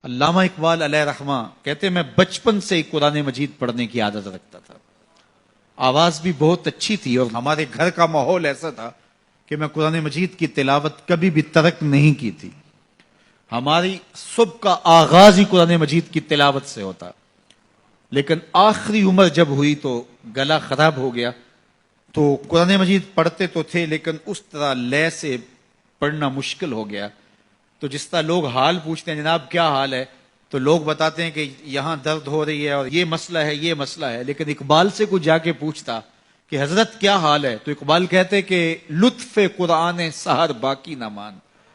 علامہ اقبال علیہ رحمہ کہتے ہیں میں بچپن سے ہی قرآن مجید پڑھنے کی عادت رکھتا تھا. آواز بھی بہت اچھی تھی اور ہمارے گھر کا ماحول ایسا تھا کہ میں قرآن مجید کی تلاوت کبھی بھی ترک نہیں کی تھی. ہماری صبح کا آغاز ہی قرآن مجید کی تلاوت سے ہوتا. لیکن آخری عمر جب ہوئی تو گلا خراب ہو گیا تو قرآن مجید پڑھتے تو تھے لیکن اس طرح لے سے پڑھنا مشکل ہو گیا. تو جس طرح لوگ حال پوچھتے ہیں جناب کیا حال ہے تو لوگ بتاتے ہیں کہ یہاں درد ہو رہی ہے اور یہ مسئلہ ہے یہ مسئلہ ہے. لیکن اقبال سے کوئی جا کے پوچھتا کہ حضرت کیا حال ہے تو اقبال کہتے کہ لطف قرآن سحر باقی نہ مان.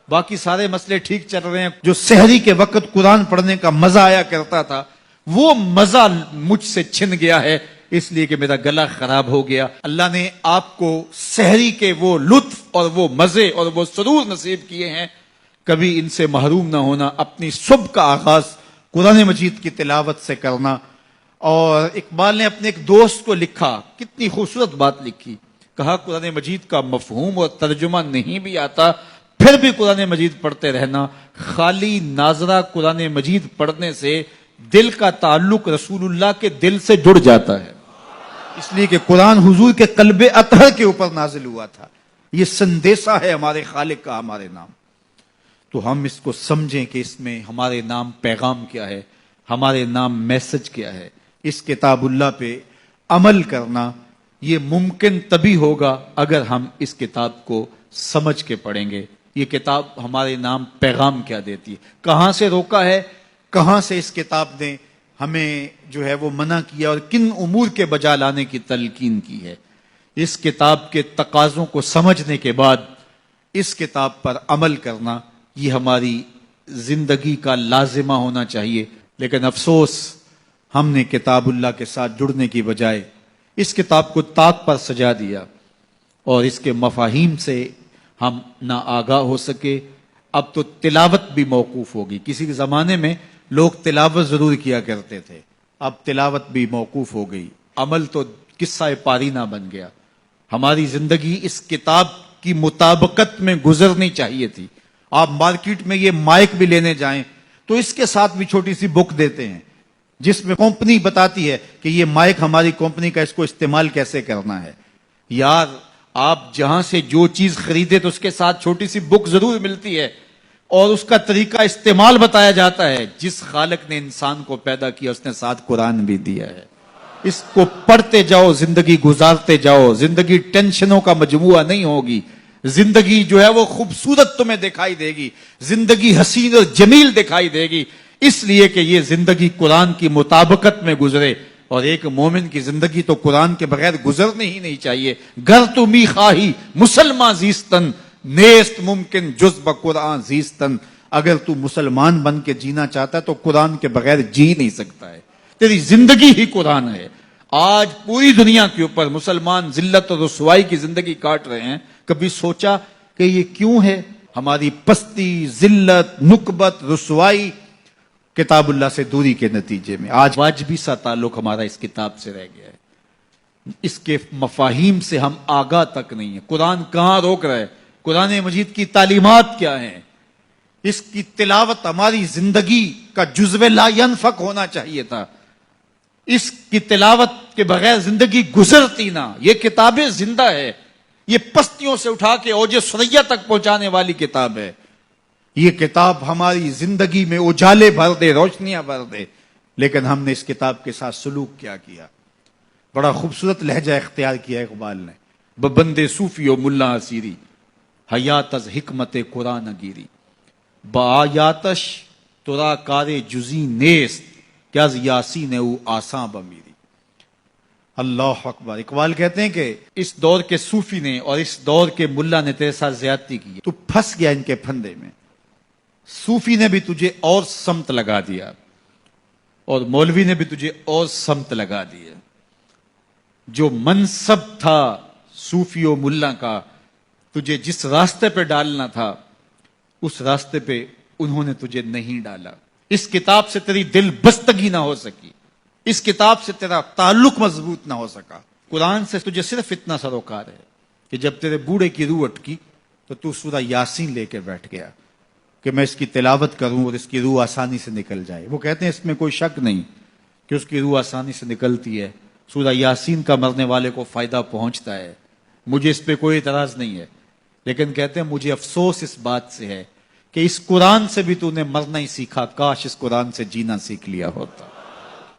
باقی سارے مسئلے ٹھیک چل رہے ہیں. جو سحری کے وقت قرآن پڑھنے کا مزہ آیا کرتا تھا وہ مزہ مجھ سے چھن گیا ہے اس لیے کہ میرا گلا خراب ہو گیا. اللہ نے آپ کو سحری کے وہ لطف اور وہ مزے اور وہ سرور نصیب کیے ہیں. کبھی ان سے محروم نہ ہونا. اپنی صبح کا آغاز قرآن مجید کی تلاوت سے کرنا. اور اقبال نے اپنے ایک دوست کو لکھا, کتنی خوبصورت بات لکھی. کہا قرآن مجید کا مفہوم اور ترجمہ نہیں بھی آتا پھر بھی قرآن مجید پڑھتے رہنا. خالی ناظرہ قرآن مجید پڑھنے سے دل کا تعلق رسول اللہ کے دل سے جڑ جاتا ہے. اس لیے کہ قرآن حضور کے قلب اطہر کے اوپر نازل ہوا تھا. یہ سندیسہ ہے ہمارے خالق کا ہمارے نام. تو ہم اس کو سمجھیں کہ اس میں ہمارے نام پیغام کیا ہے, ہمارے نام میسج کیا ہے. اس کتاب اللہ پہ عمل کرنا یہ ممکن تبھی ہوگا اگر ہم اس کتاب کو سمجھ کے پڑھیں گے. یہ کتاب ہمارے نام پیغام کیا دیتی ہے, کہاں سے روکا ہے, کہاں سے اس کتاب نے ہمیں جو ہے وہ منع کیا اور کن امور کے بجا لانے کی تلقین کی ہے. اس کتاب کے تقاضوں کو سمجھنے کے بعد اس کتاب پر عمل کرنا یہ ہماری زندگی کا لازمہ ہونا چاہیے. لیکن افسوس ہم نے کتاب اللہ کے ساتھ جڑنے کی بجائے اس کتاب کو طاق پر سجا دیا اور اس کے مفاہیم سے ہم نہ آگاہ ہو سکے. اب تو تلاوت بھی موقوف ہوگی. کسی زمانے میں لوگ تلاوت ضرور کیا کرتے تھے, اب تلاوت بھی موقوف ہو گئی. عمل تو قصہ پارینہ بن گیا. ہماری زندگی اس کتاب کی مطابقت میں گزرنی چاہیے تھی. آپ مارکیٹ میں یہ مائک بھی لینے جائیں تو اس کے ساتھ بھی چھوٹی سی بک دیتے ہیں جس میں کمپنی بتاتی ہے کہ یہ مائک ہماری کمپنی کا, اس کو استعمال کیسے کرنا ہے. یار آپ جہاں سے جو چیز خریدے تو اس کے ساتھ چھوٹی سی بک ضرور ملتی ہے اور اس کا طریقہ استعمال بتایا جاتا ہے. جس خالق نے انسان کو پیدا کیا اس نے ساتھ قرآن بھی دیا ہے. اس کو پڑھتے جاؤ, زندگی گزارتے جاؤ. زندگی ٹینشنوں کا مجموعہ نہیں ہوگی. زندگی جو ہے وہ خوبصورت تمہیں دکھائی دے گی. زندگی حسین اور جمیل دکھائی دے گی اس لیے کہ یہ زندگی قرآن کی مطابقت میں گزرے. اور ایک مومن کی زندگی تو قرآن کے بغیر گزرنی ہی نہیں چاہیے. گر تو می خواہی مسلمان زیستن نیست ممکن جز بقرآن زیستن. اگر تو مسلمان بن کے جینا چاہتا ہے تو قرآن کے بغیر جی نہیں سکتا ہے. تیری زندگی ہی قرآن ہے. آج پوری دنیا کے اوپر مسلمان ذلت اور رسوائی کی زندگی کاٹ رہے ہیں. کبھی سوچا کہ یہ کیوں ہے؟ ہماری پستی, ذلت, نکبت, رسوائی کتاب اللہ سے دوری کے نتیجے میں. آج واجبی سا تعلق ہمارا اس کتاب سے رہ گیا ہے. اس کے مفاہیم سے ہم آگاہ تک نہیں ہیں. قرآن کہاں روک رہا ہے, قرآن مجید کی تعلیمات کیا ہیں. اس کی تلاوت ہماری زندگی کا جزو لا ینفک ہونا چاہیے تھا. اس کی تلاوت کے بغیر زندگی گزرتی نہ. یہ کتابیں زندہ ہے. یہ پستیوں سے اٹھا کے اوج ثریا تک پہنچانے والی کتاب ہے. یہ کتاب ہماری زندگی میں اجالے بھر دے, روشنیاں بھر دے. لیکن ہم نے اس کتاب کے ساتھ سلوک کیا کیا. بڑا خوبصورت لہجہ اختیار کیا اقبال نے. ببندے صوفی و ملا اسیری حیات از حکمت قرآن گیری بآیاتش ترا کار جزی نیست کیا از یاسین او آساں بمیری. اللہ اکبر. اقبال کہتے ہیں کہ اس دور کے صوفی نے اور اس دور کے ملا نے تیرے ساتھ زیادتی کی. تو پھنس گیا ان کے پھندے میں. صوفی نے بھی تجھے اور سمت لگا دیا اور مولوی نے بھی تجھے اور سمت لگا دیا. جو منصب تھا صوفی و ملا کا, تجھے جس راستے پہ ڈالنا تھا اس راستے پہ انہوں نے تجھے نہیں ڈالا. اس کتاب سے تیری دل بستگی نہ ہو سکی. اس کتاب سے تیرا تعلق مضبوط نہ ہو سکا. قرآن سے تجھے صرف اتنا سروکار ہے کہ جب تیرے بوڑھے کی روح اٹکی تو تو سورہ یاسین لے کے بیٹھ گیا. کہ میں اس کی تلاوت کروں اور اس کی روح آسانی سے نکل جائے. وہ کہتے ہیں اس میں کوئی شک نہیں کہ اس کی روح آسانی سے نکلتی ہے. سورہ یاسین کا مرنے والے کو فائدہ پہنچتا ہے, مجھے اس پہ کوئی اعتراض نہیں ہے, لیکن کہتے ہیں مجھے افسوس اس بات سے ہے کہ اس قرآن سے بھی تو نے مرنا ہی سیکھا, کاش اس قرآن سے جینا سیکھ لیا ہوتا.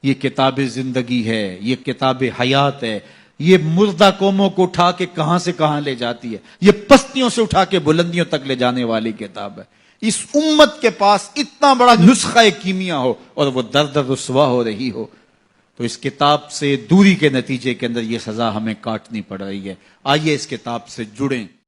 یہ کتاب زندگی ہے, یہ کتاب حیات ہے, یہ مردہ قوموں کو اٹھا کے کہاں سے کہاں لے جاتی ہے, یہ پستیوں سے اٹھا کے بلندیوں تک لے جانے والی کتاب ہے. اس امت کے پاس اتنا بڑا نسخہ کیمیا ہو اور وہ در در رسوا ہو رہی ہو, تو اس کتاب سے دوری کے نتیجے کے اندر یہ سزا ہمیں کاٹنی پڑ رہی ہے. آئیے اس کتاب سے جڑیں.